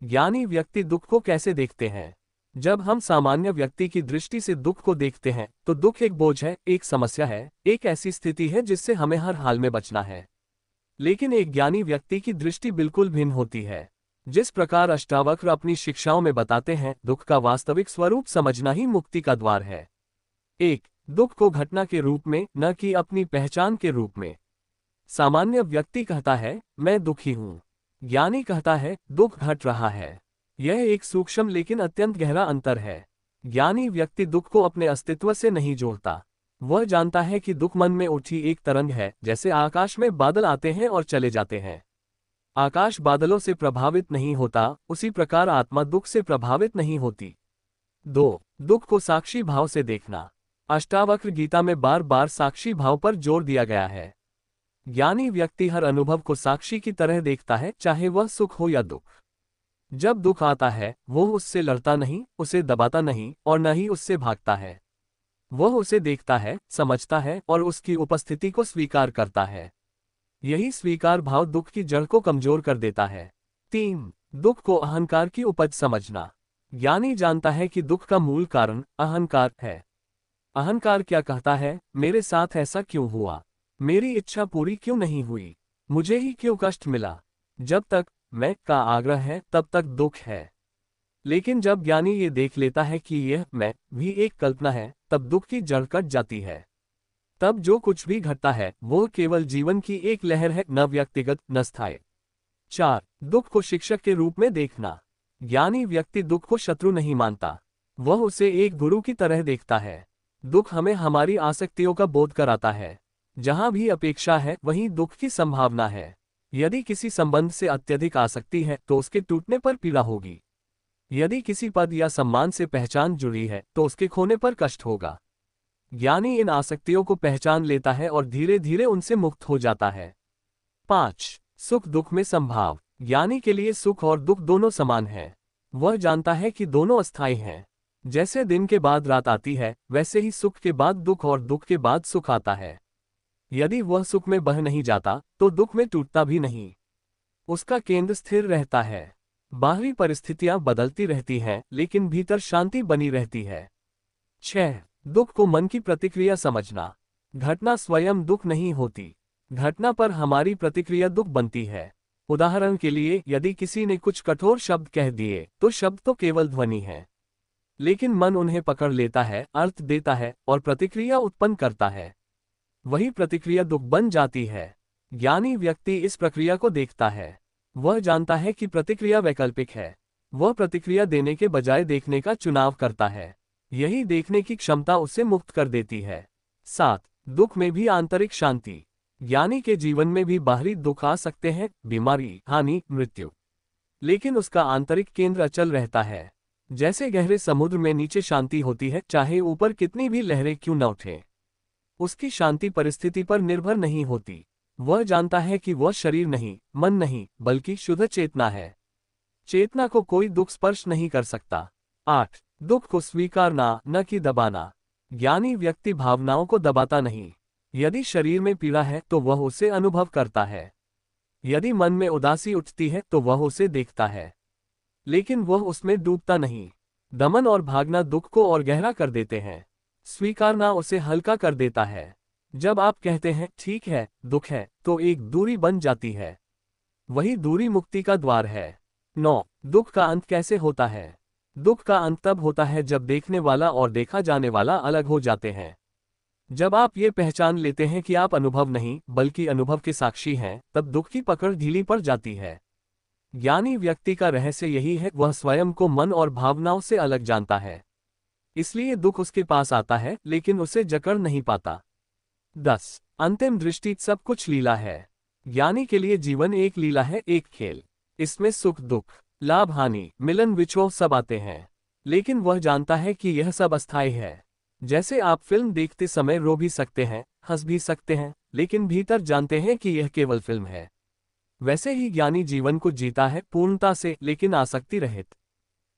ज्ञानी व्यक्ति दुख को कैसे देखते हैं? जब हम सामान्य व्यक्ति की दृष्टि से दुख को देखते हैं तो दुख एक बोझ है, एक समस्या है, एक ऐसी स्थिति है जिससे हमें हर हाल में बचना है। लेकिन एक ज्ञानी व्यक्ति की दृष्टि बिल्कुल भिन्न होती है। जिस प्रकार अष्टावक्र अपनी शिक्षाओं में बताते हैं, दुख का वास्तविक स्वरूप समझना ही मुक्ति का द्वार है। 1. दुख को घटना के रूप में, न कि अपनी पहचान के रूप में। सामान्य व्यक्ति कहता है, मैं दुखी हूं। ज्ञानी कहता है, दुख घट रहा है। यह एक सूक्ष्म लेकिन अत्यंत गहरा अंतर है। ज्ञानी व्यक्ति दुख को अपने अस्तित्व से नहीं जोड़ता। वह जानता है कि दुख मन में उठी एक तरंग है, जैसे आकाश में बादल आते हैं और चले जाते हैं। आकाश बादलों से प्रभावित नहीं होता, उसी प्रकार आत्मा दुख से प्रभावित नहीं होती। 2. दुख को साक्षी भाव से देखना। अष्टावक्र गीता में बार बार साक्षी भाव पर जोर दिया गया है। ज्ञानी व्यक्ति हर अनुभव को साक्षी की तरह देखता है, चाहे वह सुख हो या दुख। जब दुख आता है, वह उससे लड़ता नहीं, उसे दबाता नहीं और न ही उससे भागता है। वह उसे देखता है, समझता है और उसकी उपस्थिति को स्वीकार करता है। यही स्वीकार भाव दुख की जड़ को कमजोर कर देता है। 3. दुख को अहंकार की उपज समझना। ज्ञानी जानता है कि दुख का मूल कारण अहंकार है। अहंकार क्या कहता है? मेरे साथ ऐसा क्यों हुआ? मेरी इच्छा पूरी क्यों नहीं हुई? मुझे ही क्यों कष्ट मिला? जब तक मैं का आग्रह है, तब तक दुख है। लेकिन जब ज्ञानी ये देख लेता है कि यह मैं भी एक कल्पना है, तब दुख की जड़ कट जाती है। तब जो कुछ भी घटता है वो केवल जीवन की एक लहर है, न व्यक्तिगत न स्थायी। 4. दुख को शिक्षक के रूप में देखना। ज्ञानी व्यक्ति दुख को शत्रु नहीं मानता, वह उसे एक गुरु की तरह देखता है। दुख हमें हमारी आसक्तियों का बोध कराता है। जहां भी अपेक्षा है वहीं दुख की संभावना है। यदि किसी संबंध से अत्यधिक आसक्ति है तो उसके टूटने पर पीड़ा होगी। यदि किसी पद या सम्मान से पहचान जुड़ी है तो उसके खोने पर कष्ट होगा। ज्ञानी इन आसक्तियों को पहचान लेता है और धीरे धीरे उनसे मुक्त हो जाता है। 5. सुख दुख में संभाव। ज्ञानी के लिए सुख और दुख दोनों समान हैं। वह जानता है कि दोनों अस्थायी हैं। जैसे दिन के बाद रात आती है, वैसे ही सुख के बाद दुख और दुख के बाद सुख आता है। यदि वह सुख में बह नहीं जाता तो दुख में टूटता भी नहीं। उसका केंद्र स्थिर रहता है। बाहरी परिस्थितियां बदलती रहती हैं, लेकिन भीतर शांति बनी रहती है। 6. दुख को मन की प्रतिक्रिया समझना। घटना स्वयं दुख नहीं होती, घटना पर हमारी प्रतिक्रिया दुख बनती है। उदाहरण के लिए, यदि किसी ने कुछ कठोर शब्द कह दिए तो शब्द तो केवल ध्वनि है, लेकिन मन उन्हें पकड़ लेता है, अर्थ देता है और प्रतिक्रिया उत्पन्न करता है। वही प्रतिक्रिया दुख बन जाती है। ज्ञानी व्यक्ति इस प्रक्रिया को देखता है। वह जानता है कि प्रतिक्रिया वैकल्पिक है। वह प्रतिक्रिया देने के बजाय देखने का चुनाव करता है। यही देखने की क्षमता उसे मुक्त कर देती है। 7. दुख में भी आंतरिक शांति। ज्ञानी के जीवन में भी बाहरी दुख आ सकते हैं, बीमारी, हानि, मृत्यु, लेकिन उसका आंतरिक केंद्र अचल रहता है। जैसे गहरे समुद्र में नीचे शांति होती है, चाहे ऊपर कितनी भी लहरें क्यों न उठें। उसकी शांति परिस्थिति पर निर्भर नहीं होती। वह जानता है कि वह शरीर नहीं, मन नहीं, बल्कि शुद्ध चेतना है। चेतना को कोई दुख स्पर्श नहीं कर सकता। 8. दुख को स्वीकारना, न कि दबाना। ज्ञानी व्यक्ति भावनाओं को दबाता नहीं। यदि शरीर में पीड़ा है तो वह उसे अनुभव करता है। यदि मन में उदासी उठती है तो वह उसे देखता है, लेकिन वह उसमें डूबता नहीं। दमन और भागना दुख को और गहरा कर देते हैं। स्वीकारना उसे हल्का कर देता है। जब आप कहते हैं ठीक है, दुख है, तो एक दूरी बन जाती है। वही दूरी मुक्ति का द्वार है। 9. दुख का अंत कैसे होता है? दुख का अंत तब होता है जब देखने वाला और देखा जाने वाला अलग हो जाते हैं। जब आप ये पहचान लेते हैं कि आप अनुभव नहीं बल्कि अनुभव के साक्षी हैं, तब दुख की पकड़ ढीली पड़ जाती है। ज्ञानी व्यक्ति का रहस्य यही है, वह स्वयं को मन और भावनाओं से अलग जानता है। इसलिए दुख उसके पास आता है, लेकिन उसे जकड़ नहीं पाता। 10. अंतिम दृष्टि सब कुछ लीला है। ज्ञानी के लिए जीवन एक लीला है, एक खेल। इसमें सुख दुख, लाभ हानि, मिलन विछोह सब आते हैं, लेकिन वह जानता है कि यह सब अस्थायी है। जैसे आप फिल्म देखते समय रो भी सकते हैं, हंस भी सकते हैं, लेकिन भीतर जानते हैं कि यह केवल फिल्म है। वैसे ही ज्ञानी जीवन को जीता है, पूर्णता से, लेकिन आसक्ति रहित।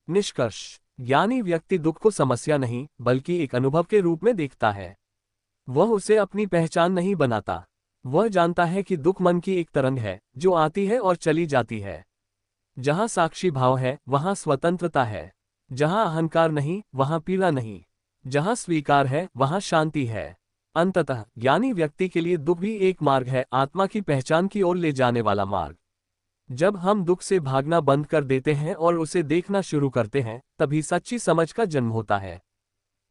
निष्कर्ष: ज्ञानी व्यक्ति दुख को समस्या नहीं बल्कि एक अनुभव के रूप में देखता है। वह उसे अपनी पहचान नहीं बनाता। वह जानता है कि दुख मन की एक तरंग है जो आती है और चली जाती है। जहां साक्षी भाव है वहां स्वतंत्रता है। जहां अहंकार नहीं वहां पीड़ा नहीं। जहां स्वीकार है वहां शांति है। अंततः ज्ञानी व्यक्ति के लिए दुख भी एक मार्ग है, आत्मा की पहचान की ओर ले जाने वाला मार्ग। जब हम दुख से भागना बंद कर देते हैं और उसे देखना शुरू करते हैं, तभी सच्ची समझ का जन्म होता है।